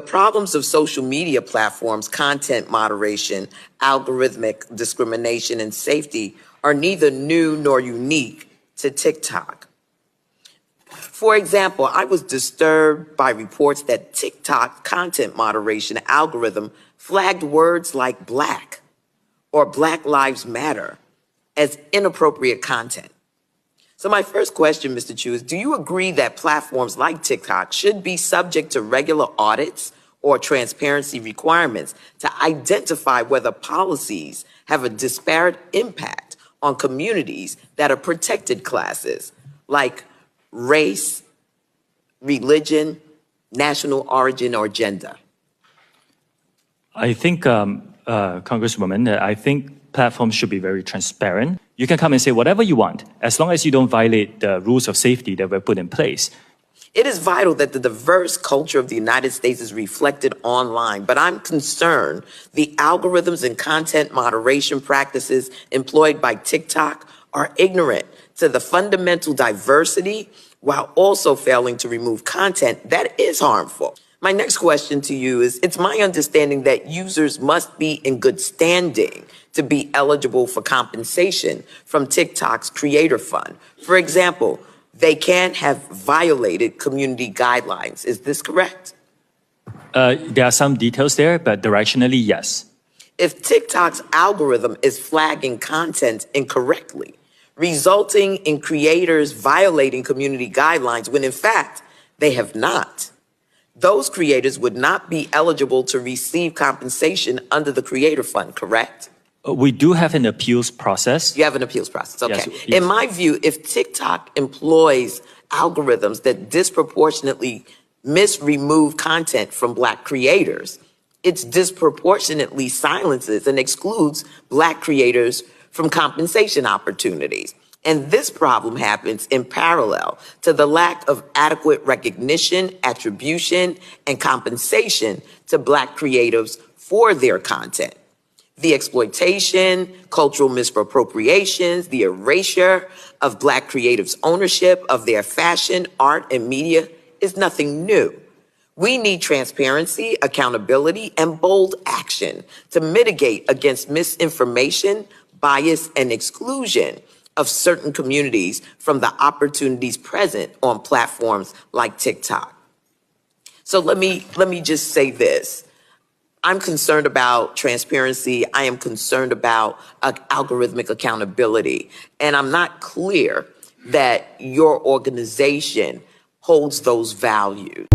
problems of social media platforms, content moderation, algorithmic discrimination, and safety are neither new nor unique to TikTok. For example, I was disturbed by reports that TikTok content moderation algorithm flagged words like Black or Black Lives Matter as inappropriate content. So my first question, Mr. Chu, is do you agree that platforms like TikTok should be subject to regular audits or transparency requirements to identify whether policies have a disparate impact on communities that are protected classes like race, religion, national origin, or gender? I think, Congresswoman, I think platforms should be very transparent. You can come and say whatever you want, as long as you don't violate the rules of safety that were put in place. It is vital that the diverse culture of the United States is reflected online, but I'm concerned the algorithms and content moderation practices employed by TikTok are ignorant to the fundamental diversity while also failing to remove content that is harmful. My next question to you is, it's my understanding that users must be in good standing to be eligible for compensation from TikTok's Creator Fund. For example, they can't have violated community guidelines. Is this correct? There are some details there, but directionally, yes. If TikTok's algorithm is flagging content incorrectly, resulting in creators violating community guidelines when in fact they have not, those creators would not be eligible to receive compensation under the Creator Fund, correct? We do have an appeals process. You have an appeals process, okay. Yes. In my view, if TikTok employs algorithms that disproportionately remove content from Black creators, it disproportionately silences and excludes Black creators from compensation opportunities. And this problem happens in parallel to the lack of adequate recognition, attribution, and compensation to Black creatives for their content. The exploitation, cultural misappropriations, the erasure of Black creatives' ownership of their fashion, art, and media is nothing new. We need transparency, accountability, and bold action to mitigate against misinformation, bias, and exclusion of certain communities from the opportunities present on platforms like TikTok. So let me just say this. I'm concerned about transparency. I am concerned about algorithmic accountability. And I'm not clear that your organization holds those values.